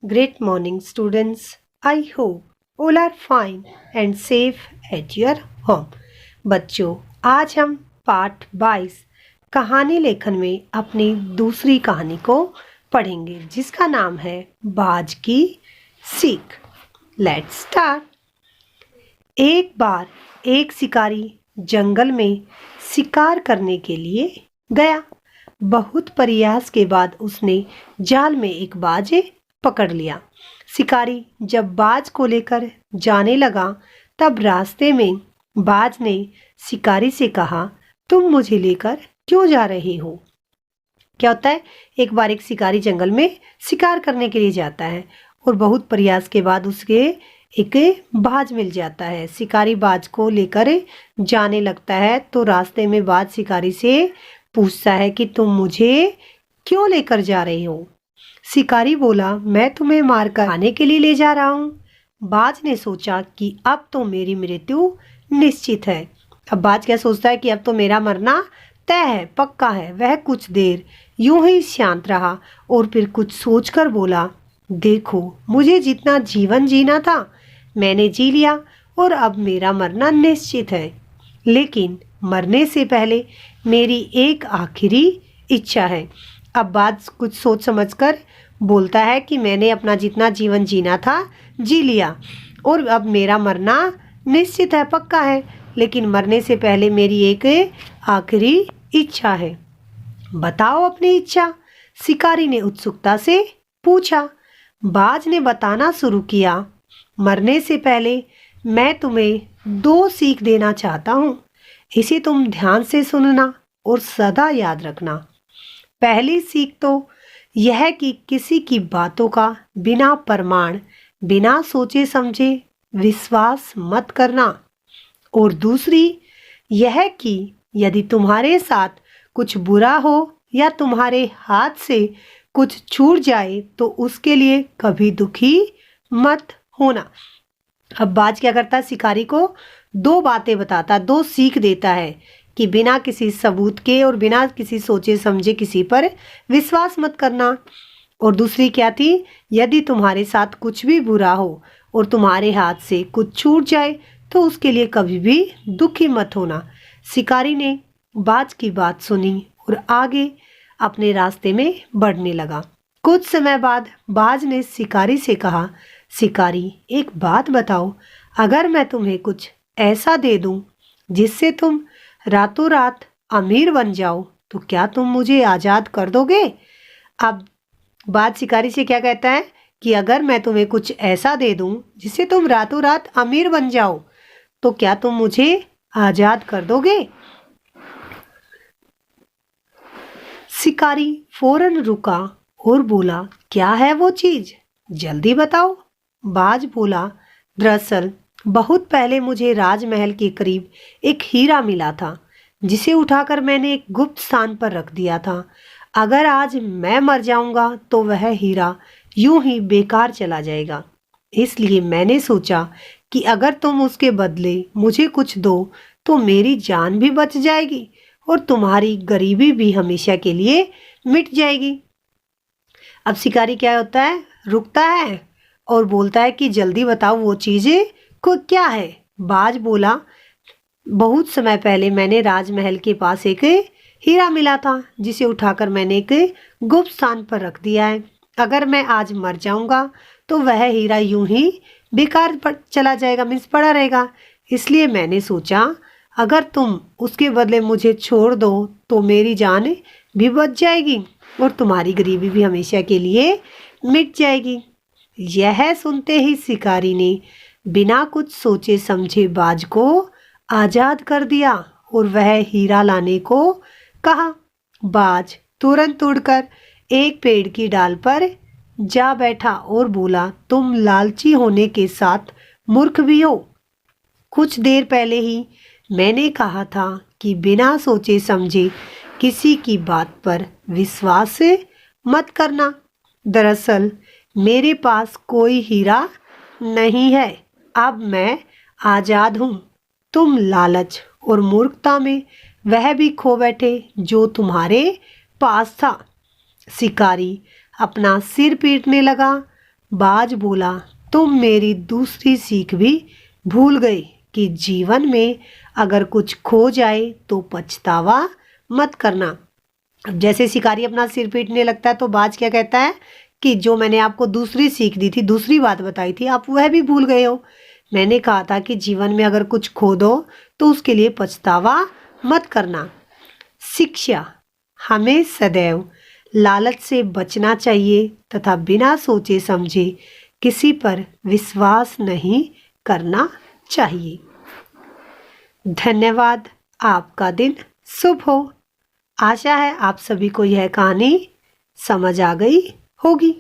Great morning, students. I hope all are fine and safe at your home. बच्चों, आज हम पाठ 22 कहानी लेखन में अपनी दूसरी कहानी को पढ़ेंगे जिसका नाम है बाज की सीख। Let's start. एक बार एक शिकारी जंगल में शिकार करने के लिए गया। बहुत प्रयास के बाद उसने जाल में एक बाज पकड़ लिया। शिकारी जब बाज को लेकर जाने लगा तब रास्ते में बाज ने शिकारी से कहा, तुम मुझे लेकर क्यों जा रहे हो? क्या होता है, एक बार एक शिकारी जंगल में शिकार करने के लिए जाता है और बहुत प्रयास के बाद उसके एक बाज मिल जाता है। शिकारी बाज को लेकर जाने लगता है तो रास्ते में बाज शिकारी से पूछता है कि तुम मुझे क्यों लेकर जा रहे हो? शिकारी बोला, मैं तुम्हें मारकर खाने के लिए ले जा रहा हूँ। बाज ने सोचा कि अब तो मेरी मृत्यु निश्चित है। अब बाज क्या सोचता है कि अब तो मेरा मरना तय है, पक्का है। वह कुछ देर यूं ही शांत रहा और फिर कुछ सोचकर बोला, देखो, मुझे जितना जीवन जीना था मैंने जी लिया और अब मेरा मरना निश्चित है। लेकिन मरने से पहले मेरी एक आखिरी इच्छा है। अब बाज कुछ सोच समझकर बोलता है कि मैंने अपना जितना जीवन जीना था जी लिया और अब मेरा मरना निश्चित है, पक्का है। लेकिन मरने से पहले मेरी एक आखिरी इच्छा है। बताओ अपनी इच्छा, शिकारी ने उत्सुकता से पूछा। बाज ने बताना शुरू किया, मरने से पहले मैं तुम्हें 2 सीख देना चाहता हूँ। इसे तुम ध्यान से सुनना और सदा याद रखना। पहली सीख तो यह कि किसी की बातों का बिना प्रमाण, बिना सोचे समझे विश्वास मत करना। और दूसरी यह कि यदि तुम्हारे साथ कुछ बुरा हो या तुम्हारे हाथ से कुछ छूट जाए तो उसके लिए कभी दुखी मत होना। अब बाज क्या करता है, शिकारी को 2 बातें बताता, 2 सीख देता है कि बिना किसी सबूत के और बिना किसी सोचे समझे किसी पर विश्वास मत करना। और दूसरी क्या थी, यदि तुम्हारे साथ कुछ भी बुरा हो और तुम्हारे हाथ से कुछ छूट जाए तो उसके लिए कभी भी दुखी मत होना। शिकारी ने बाज की बात सुनी और आगे अपने रास्ते में बढ़ने लगा। कुछ समय बाद बाज ने शिकारी से कहा, शिकारी, एक बात बताओ, अगर मैं तुम्हें कुछ ऐसा दे दूं जिससे तुम रातों रात अमीर बन जाओ तो क्या तुम मुझे आज़ाद कर दोगे? अब बाज शिकारी से क्या कहता है कि अगर मैं तुम्हें कुछ ऐसा दे दूं जिससे तुम रातों रात अमीर बन जाओ तो क्या तुम मुझे आज़ाद कर दोगे? शिकारी फौरन रुका और बोला, क्या है वो चीज, जल्दी बताओ। बाज बोला, दरअसल बहुत पहले मुझे राजमहल के करीब एक हीरा मिला था जिसे उठाकर मैंने एक गुप्त स्थान पर रख दिया था। अगर आज मैं मर जाऊंगा तो वह हीरा यूं ही बेकार चला जाएगा। इसलिए मैंने सोचा कि अगर तुम उसके बदले मुझे कुछ दो तो मेरी जान भी बच जाएगी और तुम्हारी गरीबी भी हमेशा के लिए मिट जाएगी। अब शिकारी क्या होता है, रुकता है और बोलता है कि जल्दी बताओ वो चीज़ें को क्या है। बाज बोला, बहुत समय पहले मैंने राजमहल के पास एक हीरा मिला था जिसे उठाकर मैंने एक गुप्त स्थान पर रख दिया है। अगर मैं आज मर जाऊंगा तो वह हीरा यूं ही बेकार चला जाएगा, मीन्स पड़ा रहेगा। इसलिए मैंने सोचा अगर तुम उसके बदले मुझे छोड़ दो तो मेरी जान भी बच जाएगी और तुम्हारी गरीबी भी हमेशा के लिए मिट जाएगी। यह सुनते ही शिकारी ने बिना कुछ सोचे समझे बाज को आज़ाद कर दिया और वह हीरा लाने को कहा। बाज तुरंत उड़कर एक पेड़ की डाल पर जा बैठा और बोला, तुम लालची होने के साथ मूर्ख भी हो। कुछ देर पहले ही मैंने कहा था कि बिना सोचे समझे किसी की बात पर विश्वास मत करना। दरअसल मेरे पास कोई हीरा नहीं है, अब मैं आज़ाद हूँ। तुम लालच और मूर्खता में वह भी खो बैठे जो तुम्हारे पास था। शिकारी अपना सिर पीटने लगा। बाज बोला, तुम मेरी दूसरी सीख भी भूल गए कि जीवन में अगर कुछ खो जाए तो पछतावा मत करना। अब जैसे शिकारी अपना सिर पीटने लगता है तो बाज क्या कहता है कि जो मैंने आपको दूसरी सीख दी थी, दूसरी बात बताई थी, आप वह भी भूल गए हो। मैंने कहा था कि जीवन में अगर कुछ खो दो तो उसके लिए पछतावा मत करना। शिक्षा, हमें सदैव लालच से बचना चाहिए तथा बिना सोचे समझे किसी पर विश्वास नहीं करना चाहिए। धन्यवाद। आपका दिन शुभ हो। आशा है आप सभी को यह कहानी समझ आ गई होगी।